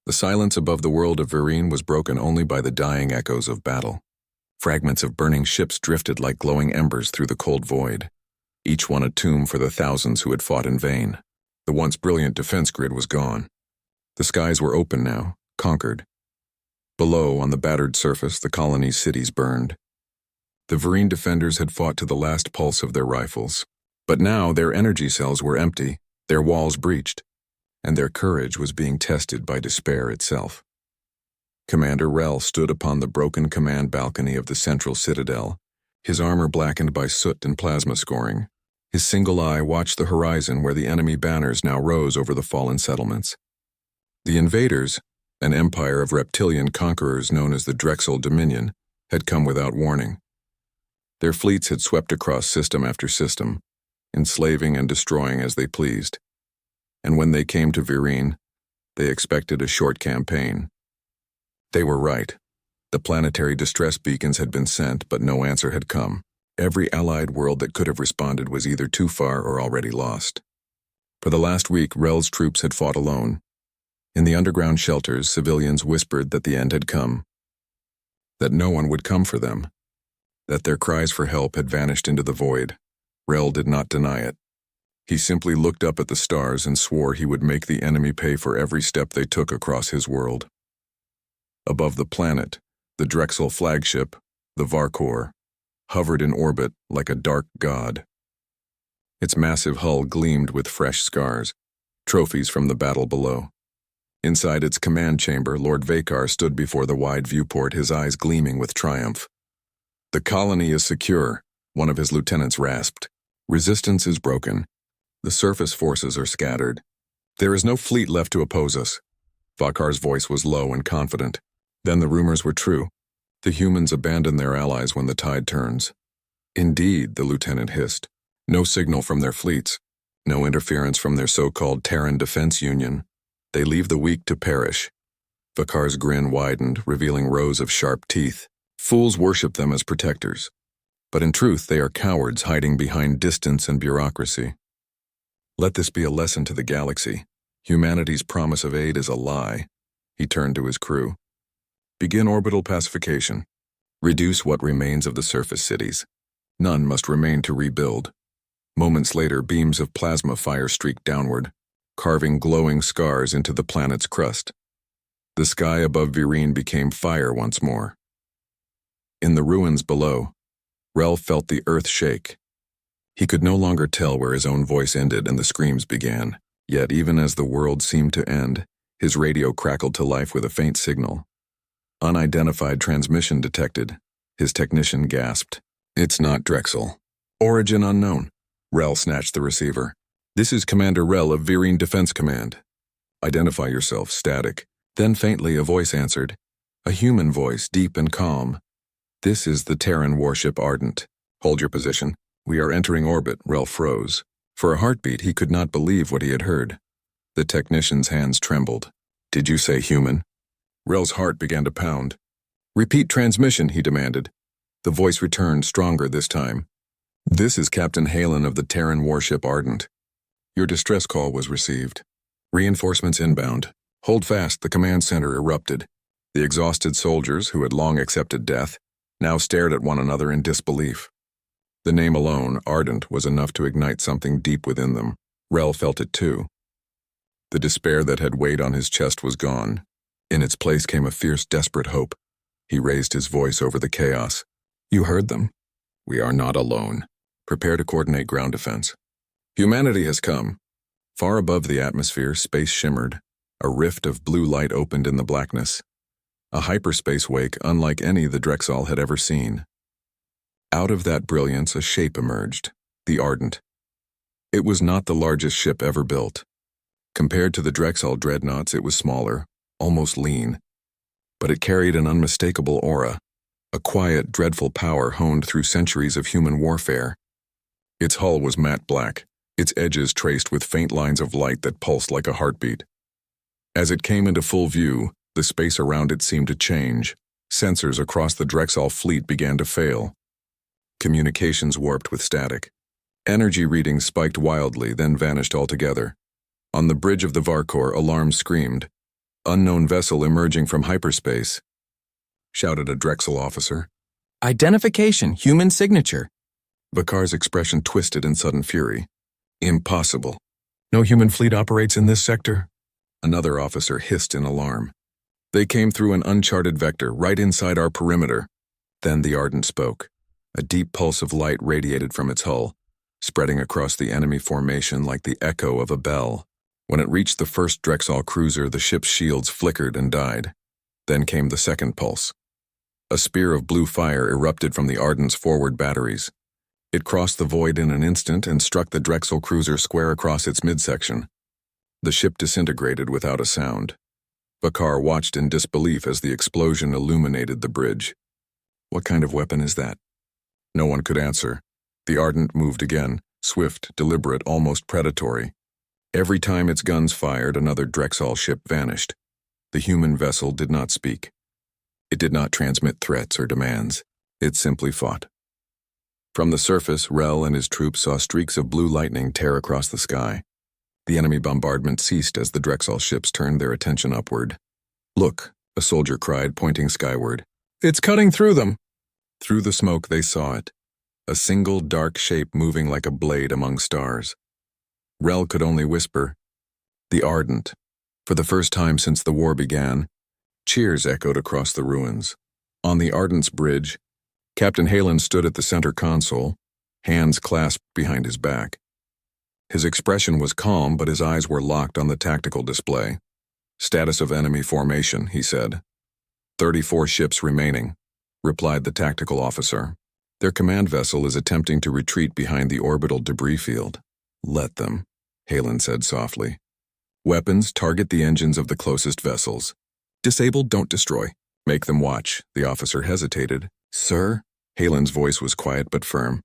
The silence above the world of Virene was broken only by the dying echoes of battle. Fragments of burning ships drifted like glowing embers through the cold void, each one a tomb for the thousands who had fought in vain. The once brilliant defense grid was gone. The skies were open now, conquered. Below, on the battered surface, the colony's cities burned. The Virene defenders had fought to the last pulse of their rifles, but now their energy cells were empty, their walls breached, and their courage was being tested by despair itself. Commander Rel stood upon the broken command balcony of the central citadel, his armor blackened by soot and plasma scoring. His single eye watched the horizon where the enemy banners now rose over the fallen settlements. The invaders, an empire of reptilian conquerors known as the Drexel Dominion, had come without warning. Their fleets had swept across system after system, enslaving and destroying as they pleased. And when they came to Virene, they expected a short campaign. They were right. The planetary distress beacons had been sent, but no answer had come. Every allied world that could have responded was either too far or already lost. For the last week, Rel's troops had fought alone. In the underground shelters, civilians whispered that the end had come, that no one would come for them, that their cries for help had vanished into the void. Rel did not deny it. He simply looked up at the stars and swore he would make the enemy pay for every step they took across his world. Above the planet, the Drexel flagship, the Varkor, hovered in orbit like a dark god. Its massive hull gleamed with fresh scars, trophies from the battle below. Inside its command chamber, Lord Vakar stood before the wide viewport, his eyes gleaming with triumph. "The colony is secure," one of his lieutenants rasped. "Resistance is broken. The surface forces are scattered. There is no fleet left to oppose us." Vakar's voice was low and confident. Then the rumors were true. The humans abandon their allies when the tide turns. "Indeed," the lieutenant hissed. "No signal from their fleets. No interference from their so-called Terran Defense Union. They leave the weak to perish." Vakar's grin widened, revealing rows of sharp teeth. "Fools worship them as protectors. But in truth, they are cowards hiding behind distance and bureaucracy. Let this be a lesson to the galaxy. Humanity's promise of aid is a lie." He turned to his crew. "Begin orbital pacification. Reduce what remains of the surface cities. None must remain to rebuild." Moments later, beams of plasma fire streaked downward, carving glowing scars into the planet's crust. The sky above Virene became fire once more. In the ruins below, Rel felt the earth shake. He could no longer tell where his own voice ended and the screams began. Yet even as the world seemed to end, his radio crackled to life with a faint signal. Unidentified transmission detected. His technician gasped. "It's not Drexel. Origin unknown." Rel snatched the receiver. "This is Commander Rel of Virene Defense Command." "Identify yourself," static. Then faintly a voice answered. A human voice, deep and calm. "This is the Terran warship Ardent. Hold your position. We are entering orbit." Rel froze. For a heartbeat, he could not believe what he had heard. The technician's hands trembled. "Did you say human?" Rel's heart began to pound. "Repeat transmission," he demanded. The voice returned, stronger this time. "This is Captain Halen of the Terran warship Ardent. Your distress call was received. Reinforcements inbound. Hold fast," the command center erupted. The exhausted soldiers, who had long accepted death, now stared at one another in disbelief. The name alone, Ardent, was enough to ignite something deep within them. Rel felt it too. The despair that had weighed on his chest was gone. In its place came a fierce, desperate hope. He raised his voice over the chaos. "You heard them. We are not alone. Prepare to coordinate ground defense. Humanity has come." Far above the atmosphere, space shimmered. A rift of blue light opened in the blackness. A hyperspace wake unlike any the Drexel had ever seen. Out of that brilliance, a shape emerged, the Ardent. It was not the largest ship ever built. Compared to the Drexel dreadnoughts, it was smaller, almost lean. But it carried an unmistakable aura, a quiet, dreadful power honed through centuries of human warfare. Its hull was matte black, its edges traced with faint lines of light that pulsed like a heartbeat. As it came into full view, the space around it seemed to change. Sensors across the Drexel fleet began to fail. Communications warped with static. Energy readings spiked wildly, then vanished altogether. On the bridge of the Varkor, alarms screamed. Unknown vessel emerging from hyperspace, shouted a Drexel officer. Identification, human signature. Vakar's expression twisted in sudden fury. Impossible. No human fleet operates in this sector. Another officer hissed in alarm. They came through an uncharted vector right inside our perimeter. Then the Ardent spoke. A deep pulse of light radiated from its hull, spreading across the enemy formation like the echo of a bell. When it reached the first Drexel cruiser, the ship's shields flickered and died. Then came the second pulse. A spear of blue fire erupted from the Ardent's forward batteries. It crossed the void in an instant and struck the Drexel cruiser square across its midsection. The ship disintegrated without a sound. Vakar watched in disbelief as the explosion illuminated the bridge. What kind of weapon is that? No one could answer. The Ardent moved again, swift, deliberate, almost predatory. Every time its guns fired, another Drexel ship vanished. The human vessel did not speak. It did not transmit threats or demands. It simply fought. From the surface, Rel and his troops saw streaks of blue lightning tear across the sky. The enemy bombardment ceased as the Drexel ships turned their attention upward. "Look," a soldier cried, pointing skyward. "It's cutting through them." Through the smoke they saw it, a single dark shape moving like a blade among stars. Rel could only whisper, "The Ardent." For the first time since the war began, cheers echoed across the ruins. On the Ardent's bridge, Captain Howling stood at the center console, hands clasped behind his back. His expression was calm, but his eyes were locked on the tactical display. "Status of enemy formation," he said. 34 ships remaining," replied the tactical officer. "Their command vessel is attempting to retreat behind the orbital debris field." "Let them," Howling said softly. "Weapons, target the engines of the closest vessels. Disabled, don't destroy. Make them watch." The officer hesitated. "Sir?" Howling's voice was quiet but firm.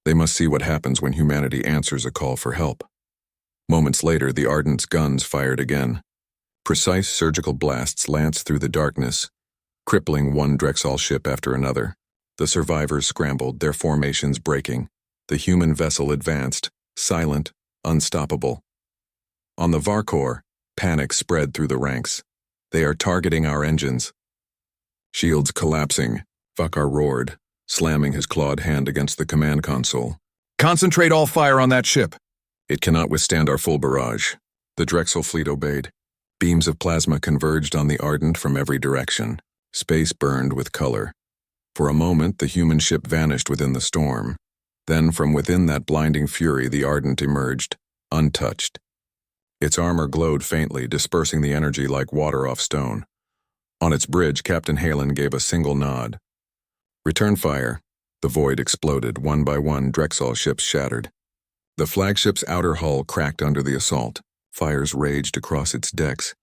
"They must see what happens when humanity answers a call for help." Moments later, the Ardent's guns fired again. Precise surgical blasts lanced through the darkness, crippling one Drexel ship after another. The survivors scrambled, their formations breaking. The human vessel advanced, silent, unstoppable. On the Varkor, panic spread through the ranks. "They are targeting our engines." "Shields collapsing," Vakar roared, slamming his clawed hand against the command console. "Concentrate all fire on that ship." "It cannot withstand our full barrage." The Drexel fleet obeyed. Beams of plasma converged on the Ardent from every direction. Space burned with color. For a moment, the human ship vanished within the storm. Then, from within that blinding fury, the Ardent emerged, untouched. Its armor glowed faintly, dispersing the energy like water off stone. On its bridge, Captain Howling gave a single nod. "Return fire." The void exploded. One by one, Drexel ships shattered. The flagship's outer hull cracked under the assault. Fires raged across its decks.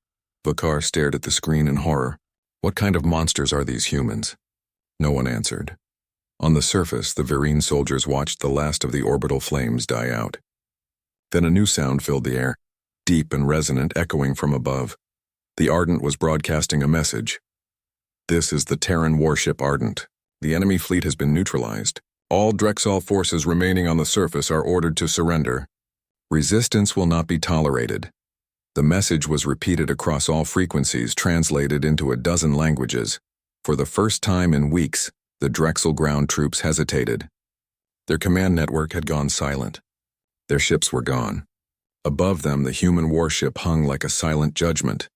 Vakar stared at the screen in horror. What kind of monsters are these humans? No one answered. On the surface, the Vereen soldiers watched the last of the orbital flames die out. Then a new sound filled the air, deep and resonant, echoing from above. The Ardent was broadcasting a message. "This is the Terran warship Ardent. The enemy fleet has been neutralized. All Drexel forces remaining on the surface are ordered to surrender. Resistance will not be tolerated." The message was repeated across all frequencies, translated into a dozen languages. For the first time in weeks, the Drexel ground troops hesitated. Their command network had gone silent. Their ships were gone. Above them, the human warship hung like a silent judgment.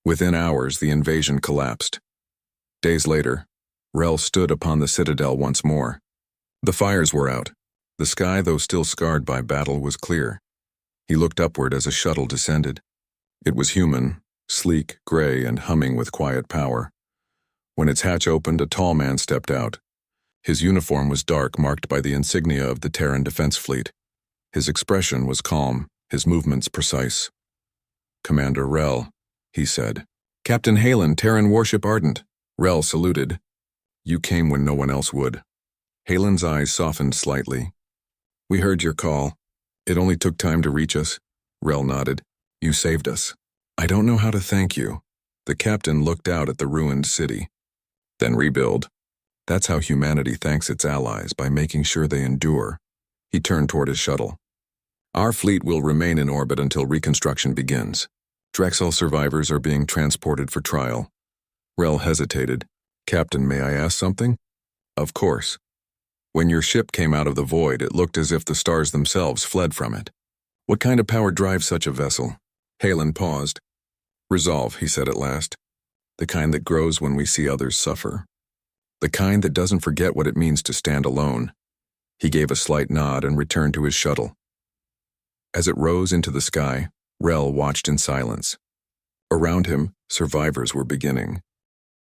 Within hours, the invasion collapsed. Days later, Rel stood upon the citadel once more. The fires were out. The sky, though still scarred by battle, was clear. He looked upward as a shuttle descended. It was human, sleek, gray, and humming with quiet power. When its hatch opened, a tall man stepped out. His uniform was dark, marked by the insignia of the Terran Defense Fleet. His expression was calm, his movements precise. "Commander Rel," he said. "Captain Howling, Terran warship Ardent." Rel saluted. "You came when no one else would." Howling's eyes softened slightly. "We heard your call. It only took time to reach us." Rel nodded. "You saved us." "I don't know how to thank you." The captain looked out at the ruined city. "Then rebuild. That's how humanity thanks its allies, by making sure they endure." He turned toward his shuttle. "Our fleet will remain in orbit until reconstruction begins. Drexel survivors are being transported for trial. Rel hesitated. Captain, may I ask something? Of course. When your ship came out of the void, it looked as if the stars themselves fled from it. What kind of power drives such a vessel? Halen paused. Resolve, he said at last. The kind that grows when we see others suffer. The kind that doesn't forget what it means to stand alone. He gave a slight nod and returned to his shuttle. As it rose into the sky, Rel watched in silence. Around him, survivors were beginning,